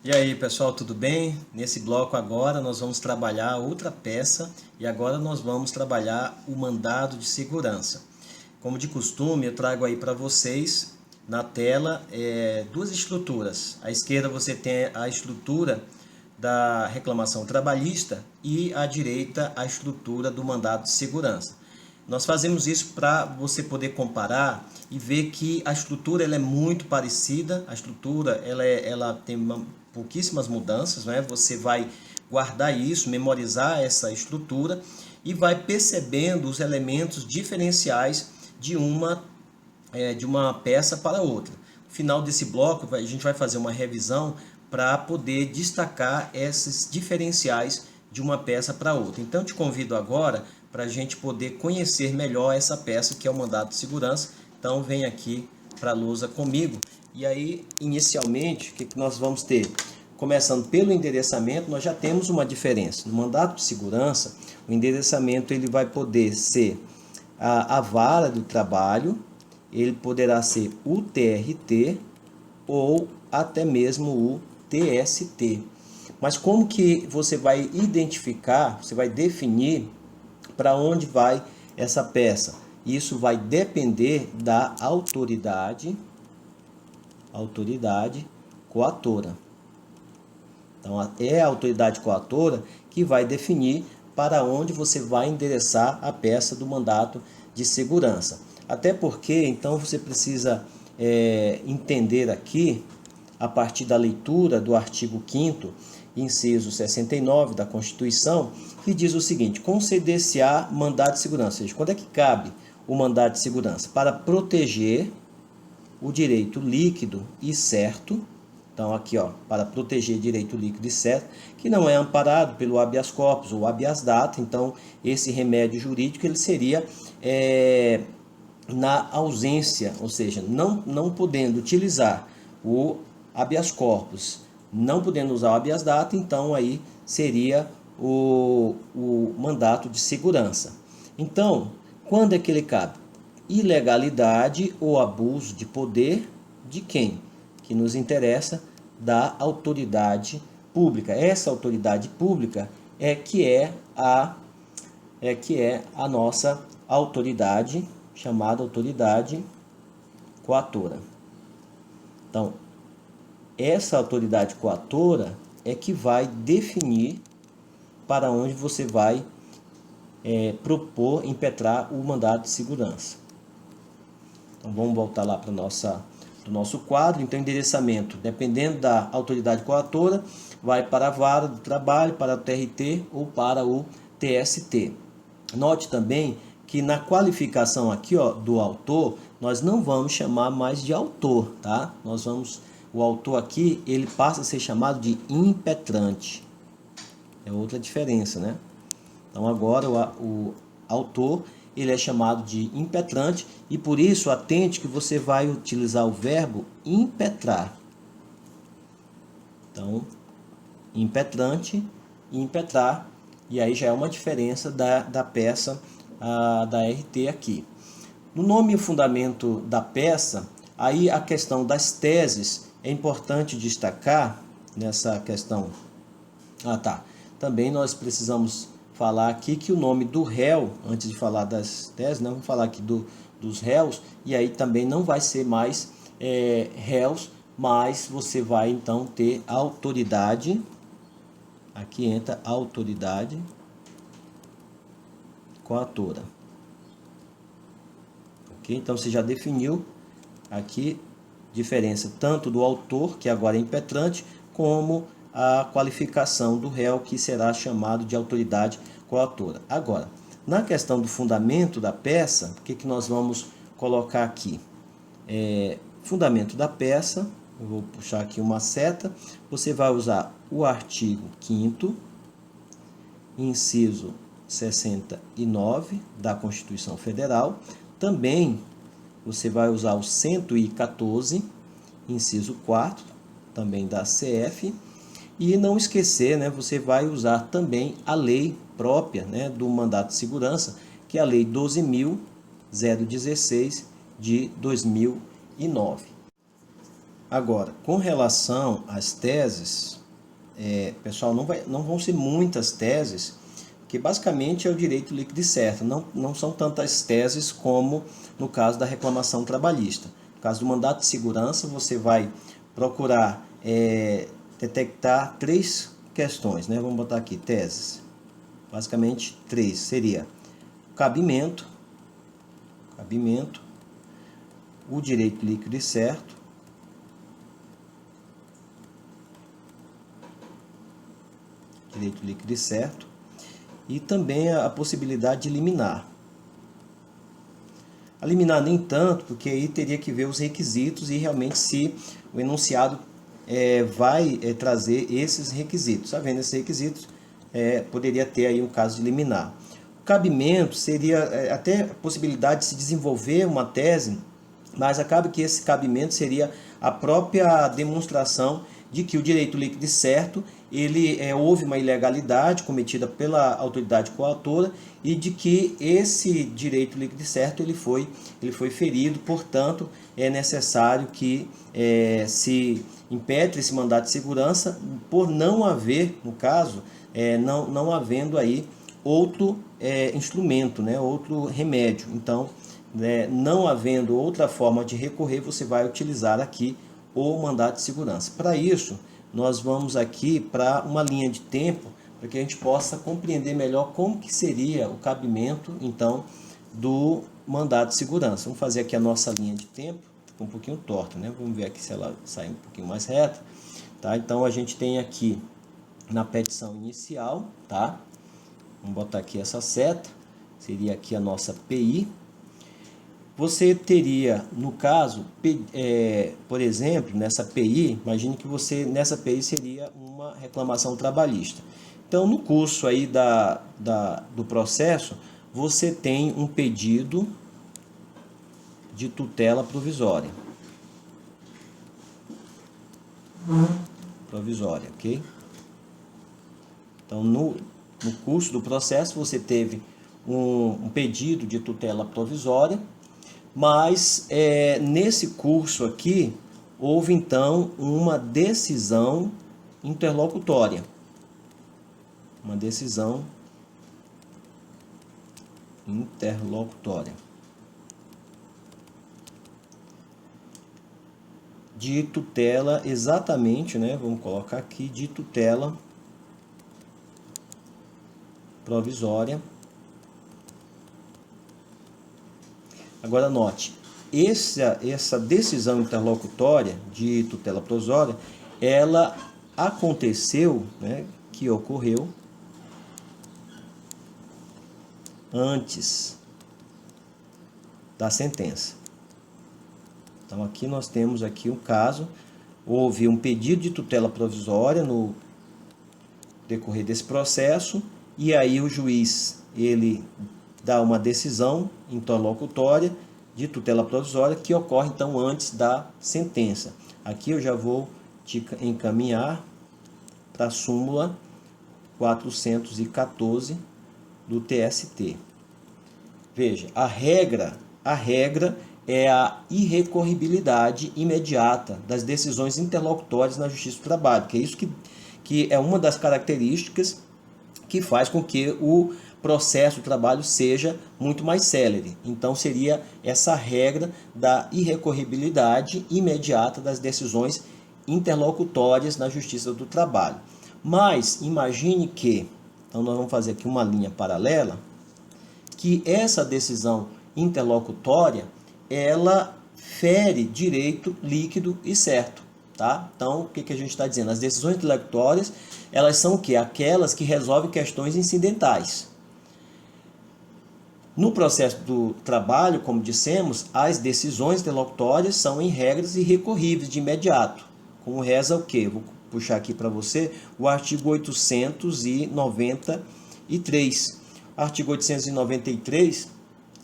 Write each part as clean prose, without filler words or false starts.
E aí, pessoal, tudo bem? Nesse bloco agora nós vamos trabalhar outra peça e agora nós vamos trabalhar o mandado de segurança. Como de costume, eu trago aí para vocês na tela duas estruturas. À esquerda você tem a estrutura da reclamação trabalhista e à direita a estrutura do mandado de segurança. Nós fazemos isso para você poder comparar e ver que a estrutura ela é muito parecida, a estrutura ela tem pouquíssimas mudanças, né? Você vai guardar isso, memorizar essa estrutura e vai percebendo os elementos diferenciais de uma peça para outra. No final desse bloco, a gente vai fazer uma revisão para poder destacar esses diferenciais de uma peça para outra. Então, eu te convido agora para a gente poder conhecer melhor essa peça que é o mandado de segurança. Então, vem aqui para a lousa comigo. E aí, inicialmente, o que nós vamos ter? Começando pelo endereçamento, nós já temos uma diferença. No mandado de segurança, o endereçamento ele vai poder ser a vara do trabalho, ele poderá ser o TRT ou até mesmo o TST. Mas como que você vai identificar, você vai definir para onde vai essa peça? Isso vai depender da autoridade coatora. Então, é a autoridade coatora que vai definir para onde você vai endereçar a peça do mandato de segurança. Até porque, então, você precisa entender aqui, a partir da leitura do artigo 5º, inciso 69 da Constituição, que diz o seguinte: conceder-se-á mandado de segurança. Ou seja, quando é que cabe o mandado de segurança? Para proteger o direito líquido e certo. Então, aqui, para proteger direito líquido e certo, que não é amparado pelo habeas corpus ou habeas data. Então, esse remédio jurídico ele seria na ausência, ou seja, não podendo utilizar o habeas corpus, não podendo usar o habeas data, então aí seria o mandato de segurança. Então, quando é que ele cabe? Ilegalidade ou abuso de poder de quem? Que nos interessa, da autoridade pública. Essa autoridade pública é que é a nossa autoridade, chamada autoridade coatora. Então, essa autoridade coatora é que vai definir para onde você vai propor impetrar o mandado de segurança. Então, vamos voltar lá para o nosso quadro. Então, endereçamento, dependendo da autoridade coatora, vai para a vara do trabalho, para o TRT ou para o TST. Note também que na qualificação aqui do autor, nós não vamos chamar mais de autor, tá? O autor aqui, ele passa a ser chamado de impetrante. É outra diferença, né? Então, agora o autor, ele é chamado de impetrante e por isso atente que você vai utilizar o verbo impetrar. Então, impetrante e impetrar, e aí já é uma diferença da peça da RT aqui. No nome e fundamento da peça, aí a questão das teses é importante destacar nessa questão. Também nós precisamos falar aqui que o nome do réu, antes de falar das teses, vamos falar aqui dos réus, e aí também não vai ser mais réus, mas você vai então ter autoridade, aqui entra autoridade coatora. Ok? Então você já definiu aqui diferença tanto do autor, que agora é impetrante, como a qualificação do réu, que será chamado de autoridade coatora. Agora, na questão do fundamento da peça, o que nós vamos colocar aqui? Fundamento da peça, eu vou puxar aqui uma seta, você vai usar o artigo 5º, inciso 69 da Constituição Federal. Também você vai usar o 114, inciso 4, também da CF. E não esquecer, você vai usar também a lei própria do mandato de segurança, que é a Lei 12.016 de 2009. Agora, com relação às teses, pessoal, não vão ser muitas teses, que basicamente é o direito líquido e certo. Não são tantas teses como no caso da reclamação trabalhista. No caso do mandato de segurança, você vai procurar detectar 3 questões, né? Vamos botar aqui, teses. Basicamente 3, seria cabimento, o direito líquido e certo, e também a possibilidade de liminar. A liminar nem tanto, porque aí teria que ver os requisitos e realmente se o enunciado vai trazer esses requisitos. Havendo esses requisitos, poderia ter aí um caso de liminar. O cabimento seria até a possibilidade de se desenvolver uma tese, mas acaba que esse cabimento seria a própria demonstração de que o direito líquido e certo, houve uma ilegalidade cometida pela autoridade coautora e de que esse direito líquido e certo ele foi ferido, portanto, é necessário que se impetre esse mandato de segurança por não haver, no caso, não havendo aí outro instrumento, né, outro remédio. Então, não havendo outra forma de recorrer, você vai utilizar aqui o mandato de segurança. Para isso, nós vamos aqui para uma linha de tempo, para que a gente possa compreender melhor como que seria o cabimento, então, do mandato de segurança. Vamos fazer aqui a nossa linha de tempo, ficou um pouquinho torta, né? Vamos ver aqui se ela sai um pouquinho mais reta, tá? Então, a gente tem aqui na petição inicial, tá? Vamos botar aqui essa seta, seria aqui a nossa PI. Você teria, no caso, por exemplo, nessa PI, imagine que nessa PI seria uma reclamação trabalhista. Então, no curso aí do processo, você tem um pedido de tutela provisória. Ok? Então, no curso do processo, você teve um pedido de tutela provisória, mas nesse curso aqui, houve então uma decisão interlocutória. De tutela, exatamente, né? Vamos colocar aqui, de tutela provisória. Agora note, essa decisão interlocutória de tutela provisória, ela aconteceu, né, que ocorreu antes da sentença. Então aqui nós temos aqui um caso, houve um pedido de tutela provisória no decorrer desse processo, e aí o juiz, ele dá uma decisão interlocutória de tutela provisória que ocorre então antes da sentença. Aqui eu já vou te encaminhar para a súmula 414 do TST. Veja, a regra é a irrecorribilidade imediata das decisões interlocutórias na Justiça do Trabalho, que é isso que é uma das características que faz com que o processo do trabalho seja muito mais célere. Então, seria essa regra da irrecorribilidade imediata das decisões interlocutórias na Justiça do Trabalho. Mas, imagine que, então nós vamos fazer aqui uma linha paralela, que essa decisão interlocutória, ela fere direito líquido e certo. Tá? Então, o que a gente está dizendo? As decisões interlocutórias, elas são o quê? Aquelas que resolvem questões incidentais. No processo do trabalho, como dissemos, as decisões interlocutórias são, em regras, irrecorríveis de imediato. Como reza o quê? Vou puxar aqui para você o artigo 893. Artigo 893,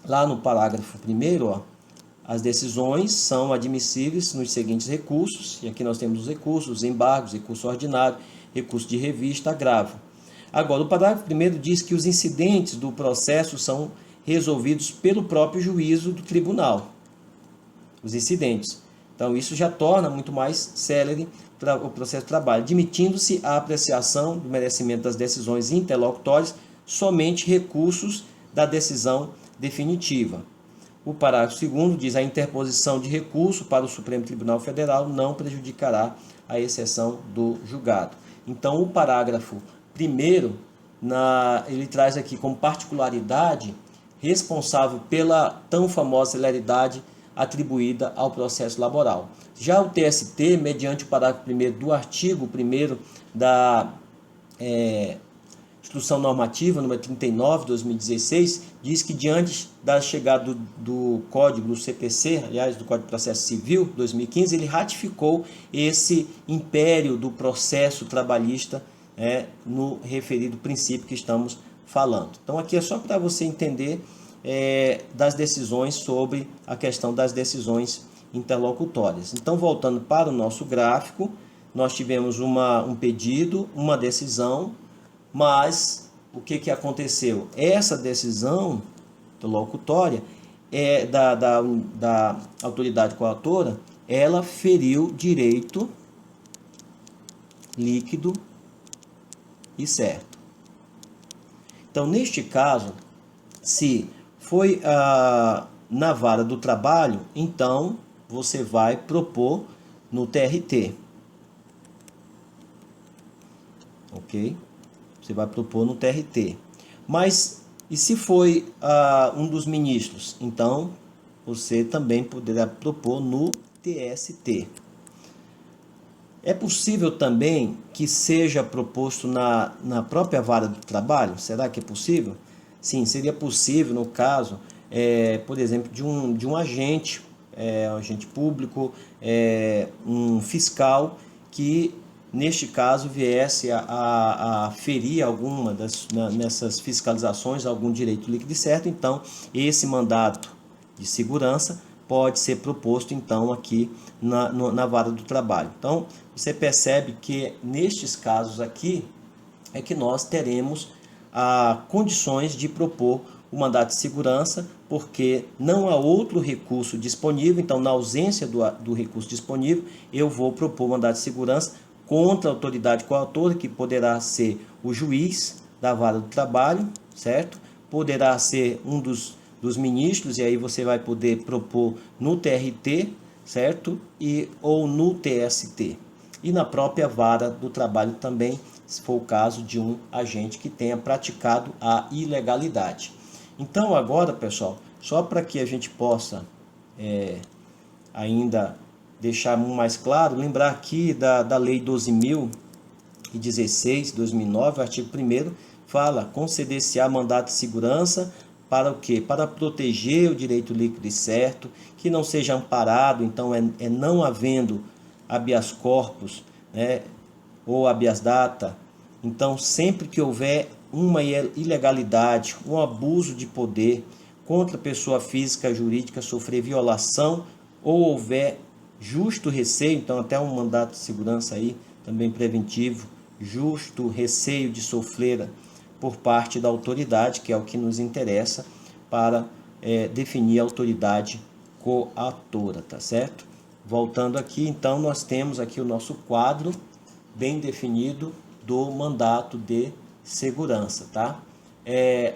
lá no parágrafo 1º, ó, as decisões são admissíveis nos seguintes recursos, e aqui nós temos os recursos, os embargos, recurso ordinário, recurso de revista, agravo. Agora, o parágrafo 1º diz que os incidentes do processo são resolvidos pelo próprio juízo do tribunal. Os incidentes. Então isso já torna muito mais célere o processo de trabalho, admitindo-se a apreciação do merecimento das decisões interlocutórias somente recursos da decisão definitiva. O parágrafo 2º diz: a interposição de recurso para o Supremo Tribunal Federal não prejudicará a exceção do julgado. Então, o parágrafo 1º, ele traz aqui como particularidade responsável pela tão famosa celeridade atribuída ao processo laboral. Já o TST, mediante o parágrafo 1º do artigo 1º da Instrução Normativa número 39 de 2016, diz que diante da chegada do Código do CPC, aliás, do Código de Processo Civil 2015, ele ratificou esse império do processo trabalhista no referido princípio que estamos falando. Então aqui é só para você entender das decisões sobre a questão das decisões interlocutórias. Então, voltando para o nosso gráfico, nós tivemos um pedido, uma decisão, mas o que aconteceu? Essa decisão interlocutória da autoridade coautora, ela feriu direito líquido e certo. Então, neste caso, se foi na vara do trabalho, então você vai propor no TRT. Ok? Você vai propor no TRT. Mas, e se foi um dos ministros? Então, você também poderá propor no TST. É possível também que seja proposto na própria vara do trabalho? Será que é possível? Sim, seria possível no caso, por exemplo, de um agente, um agente público, um fiscal que, neste caso, viesse a ferir alguma nessas fiscalizações, algum direito líquido e certo. Então, esse mandato de segurança pode ser proposto, então, aqui na vara do trabalho. Então, você percebe que, nestes casos aqui, é que nós teremos condições de propor o mandato de segurança, porque não há outro recurso disponível. Então, na ausência do recurso disponível, eu vou propor o mandato de segurança contra a autoridade coautora, que poderá ser o juiz da vara do trabalho, certo? Poderá ser um dos ministros, e aí você vai poder propor no TRT, certo? Ou no TST. E na própria vara do trabalho também, se for o caso de um agente que tenha praticado a ilegalidade. Então agora, pessoal, só para que a gente possa ainda deixar mais claro, lembrar aqui da Lei 12.016, 2009, o artigo 1º, fala: conceder-se-á mandato de segurança para o quê? Para proteger o direito líquido e certo, que não seja amparado, então não havendo habeas corpus, ou habeas data. Então, sempre que houver uma ilegalidade, um abuso de poder contra pessoa física, jurídica, sofrer violação ou houver justo receio, então até um mandato de segurança aí, também preventivo, justo receio de sofrer por parte da autoridade, que é o que nos interessa para definir a autoridade coautora, tá certo? Voltando aqui, então, nós temos aqui o nosso quadro bem definido do mandato de segurança, tá?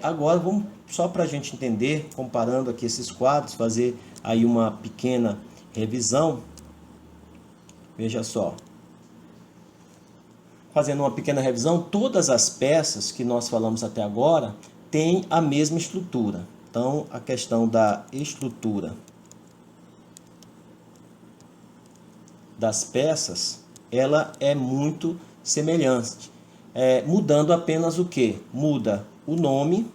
Agora, vamos, só para a gente entender, comparando aqui esses quadros, fazer aí uma pequena revisão. Veja só. Fazendo uma pequena revisão, todas as peças que nós falamos até agora têm a mesma estrutura. Então, a questão da estrutura das peças, ela é muito semelhante, mudando apenas o que? Muda o nome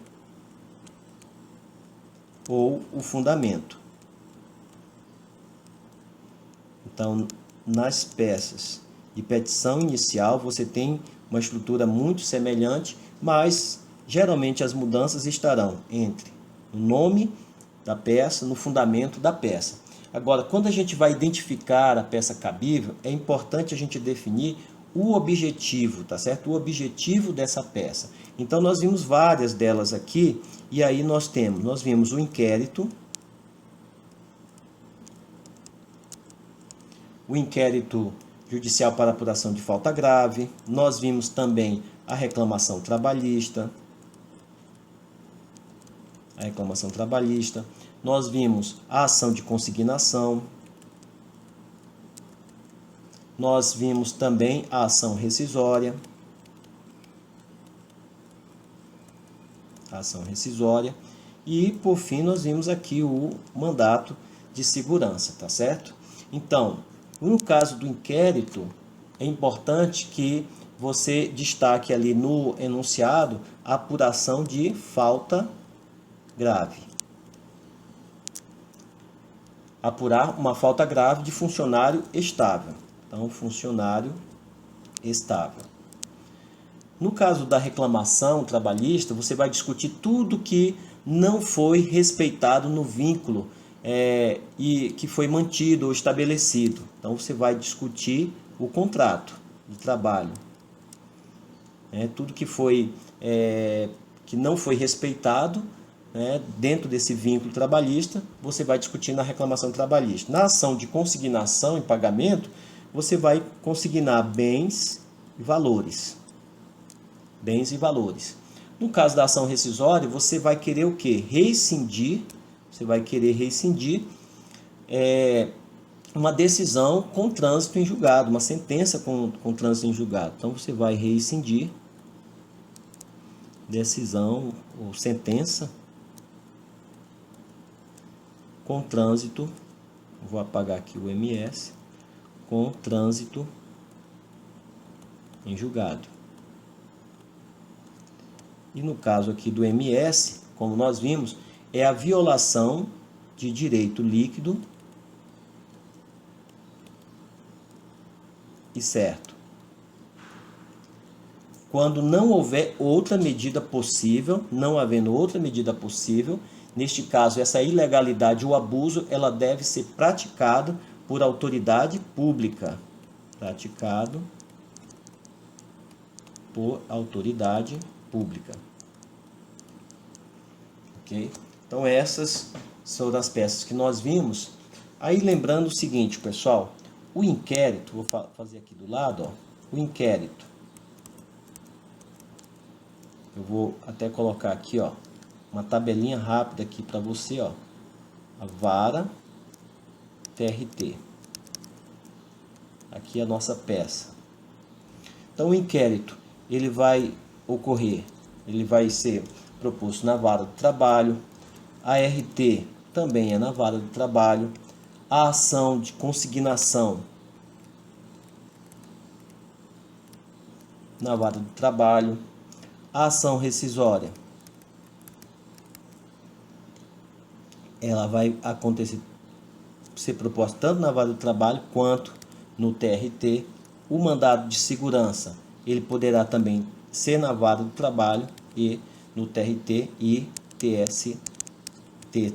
ou o fundamento. Então, nas peças de petição inicial, você tem uma estrutura muito semelhante, mas geralmente as mudanças estarão entre o nome da peça, no fundamento da peça. Agora, quando a gente vai identificar a peça cabível, é importante a gente definir o objetivo, tá certo? O objetivo dessa peça. Então, nós vimos várias delas aqui, e aí nós vimos o inquérito, o inquérito judicial para apuração de falta grave, nós vimos também a reclamação trabalhista, nós vimos a ação de consignação, nós vimos também a ação rescisória, e por fim nós vimos aqui o mandato de segurança, tá certo? Então, no caso do inquérito, é importante que você destaque ali no enunciado a apuração de falta grave. Apurar uma falta grave de funcionário estável. Então, funcionário estável. No caso da reclamação trabalhista, você vai discutir tudo que não foi respeitado no vínculo e que foi mantido ou estabelecido. Então, você vai discutir o contrato de trabalho. Tudo que que não foi respeitado, dentro desse vínculo trabalhista, você vai discutir na reclamação trabalhista. Na ação de consignação e pagamento, você vai consignar bens e valores. No caso da ação rescisória, você vai querer o quê? Rescindir uma decisão com trânsito em julgado, uma sentença com trânsito em julgado. Então, você vai rescindir decisão ou sentença com trânsito, vou apagar aqui o MS, com trânsito em julgado. E no caso aqui do MS, como nós vimos, é a violação de direito líquido e certo. Quando não houver outra medida possível, não havendo outra medida possível, neste caso, essa ilegalidade ou abuso, ela deve ser praticado por autoridade pública. Praticado por autoridade pública. Ok? Então, essas são as peças que nós vimos. Aí, lembrando o seguinte, pessoal, o inquérito, vou fazer aqui do lado, ó, o inquérito. Eu vou até colocar aqui, ó, uma tabelinha rápida aqui para você, ó. A vara TRT. Aqui é a nossa peça. Então, o inquérito, ele vai ser proposto na vara do trabalho. A RT também é na vara do trabalho. A ação de consignação na vara do trabalho. A ação rescisória, ela vai ser proposta tanto na vara do trabalho quanto no TRT. O mandado de segurança, ele poderá também ser na vara do trabalho e no TRT e TST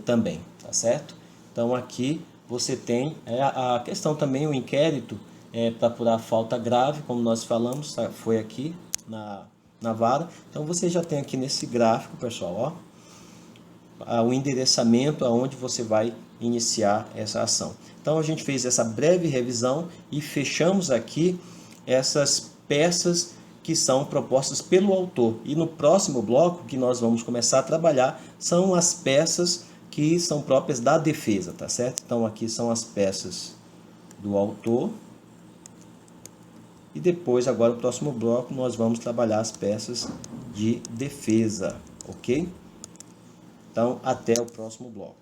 também, tá certo? Então aqui você tem a questão também, o inquérito para apurar falta grave, como nós falamos, foi aqui na vara. Então você já tem aqui nesse gráfico, pessoal, ó, o endereçamento aonde você vai iniciar essa ação. Então a gente fez essa breve revisão e fechamos aqui essas peças que são propostas pelo autor. E no próximo bloco que nós vamos começar a trabalhar são as peças que são próprias da defesa, tá certo? Então aqui são as peças do autor. E depois, agora no próximo bloco, nós vamos trabalhar as peças de defesa, ok? Então, até o próximo bloco.